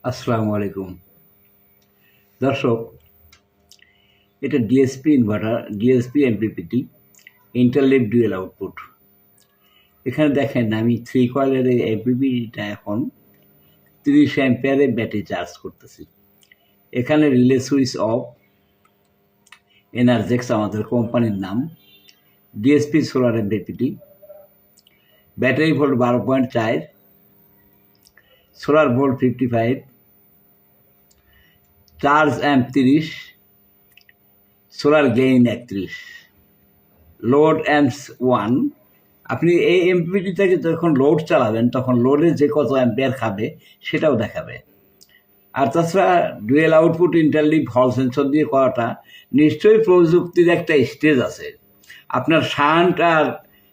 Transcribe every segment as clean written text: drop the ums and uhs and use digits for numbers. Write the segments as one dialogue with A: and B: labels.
A: আসসালামু আলাইকুম দর্শক, এটা DSP inverter, DSP MPPT ইন্টারলিভ dual output. এখানে দেখেন আমি 3 কয়েলের এই এমপিপিটিটা এখন 30 অ্যাম্পিয়ারে ব্যাটারি চার্জ করতেছি। এখানে রিলে সুইচ অফ, এনার্জেক্স আমাদের কোম্পানির নাম, DSP solar MPPT, battery volt 12.4, solar volt 55, charge amp 30, solar gain 31, load amps 1। আপনি এই এমপিপিটিটাকে যখন লোড চালাবেন তখন লোডে যে কত অ্যাম্পিয়ার খাবে সেটাও দেখাবে। আর তাছাড়া ডুয়েল আউটপুট ইন্টারলিভ হল সেন্সর দিয়ে করাটা নিশ্চয়ই প্রযুক্তির একটা স্টেজ আছে। আপনার শান্ট আর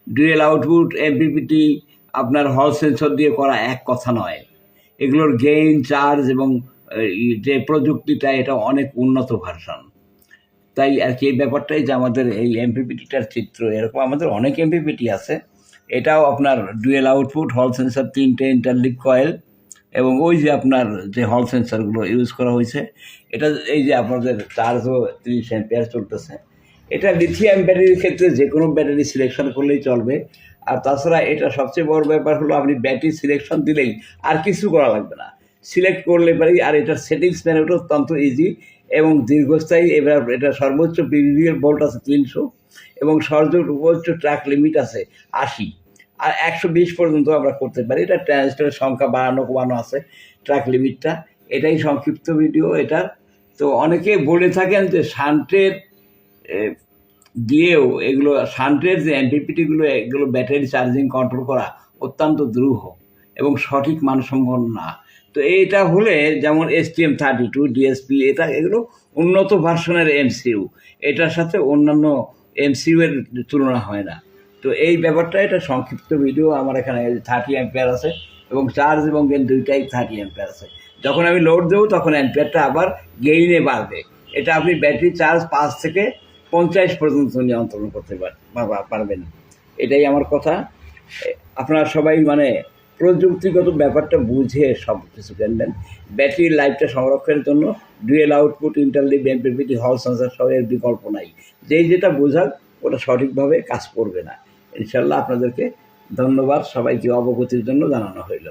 A: ডুয়েল আউটপুট এমপিপিটি আপনার হল সেন্সর দিয়ে করা এক কথা নয়। এগুলোর গেইন, চার্জ এবং যে প্রযুক্তিটা এটা অনেক উন্নত ভার্সন। তাই আর কি এই ব্যাপারটাই যে আমাদের এই এমপিপিটিটার চিত্র, এরকম আমাদের অনেক এমপিপিটি আছে। এটাও আপনার ডুয়েল আউটপুট হল সেন্সর, 3টে ইন্টারলিভ কয়েল, এবং ওই যে আপনার যে হল সেন্সরগুলো ইউজ করা হয়েছে, এটা এই যে আপনাদের চার্জও 30 অ্যাম্পিয়ার চলতেছে। এটা লিথিয়াম ব্যাটারির ক্ষেত্রে যে কোনো ব্যাটারি সিলেকশন করলেই চলবে। আর তাছাড়া এটা সবচেয়ে বড় ব্যাপার হলো আপনি ব্যাটারি সিলেকশন দিলেই আর কিছু করা লাগবে না, সিলেক্ট করলে পারি। আর এটার সেটিংস ম্যানেজও অত্যন্ত ইজি এবং দীর্ঘস্থায়ী। এবার এটা সর্বোচ্চ বিভিএল ভোল্ট আছে 300 এবং সর্বোচ্চ ট্র্যাক লিমিট আছে 80 আর 120 পর্যন্ত আমরা করতে পারি। এটা ট্রানজিস্টরের সংখ্যা বাড়ানো কমানো আছে, ট্র্যাক লিমিটটা। এটাই সংক্ষিপ্ত ভিডিও এটার। তো অনেকে বলে থাকেন যে শান্টের দিয়েও এগুলো, শান্টের যে এমপিপিটিগুলো এগুলো ব্যাটারি চার্জিং কন্ট্রোল করা অত্যন্ত দুরূহ এবং সঠিক মানসম্পন্ন না। তো এইটা হলে যেমন STM32 ডিএসপি, এটা এগুলো উন্নত ভার্সনের এমসিইউ, এটার সাথে অন্যান্য এমসিইউ এর তুলনা হয় না। তো এই ব্যাপারটা, এটা সংক্ষিপ্ত ভিডিও। আমার এখানে 30 অ্যাম্পিয়ার আছে এবং চার্জ এবং গেইন দুইটাই 30 অ্যাম্পিয়ার আছে। যখন আমি লোড দেবো তখন অ্যাম্পিয়ারটা আবার গেইনে বাড়বে। এটা আপনি ব্যাটারি চার্জ 5 থেকে 50 পর্যন্ত নিয়ন্ত্রণ করতে পারবেন। এটাই আমার কথা। আপনারা সবাই প্রযুক্তিগত ব্যাপারটা বুঝে সব কিছু জানবেন। ব্যাটারির লাইফটা সংরক্ষণের জন্য ডুয়েল আউটপুট ইন্টারলিভ এমপিপিটি হল সেন্সর সহ এর বিকল্প নাই। যেটা বোঝাক ওটা সঠিকভাবে কাজ করবে না। ইনশাল্লাহ আপনাদেরকে ধন্যবাদ, সবাইকে অবগতির জন্য জানানো হইল।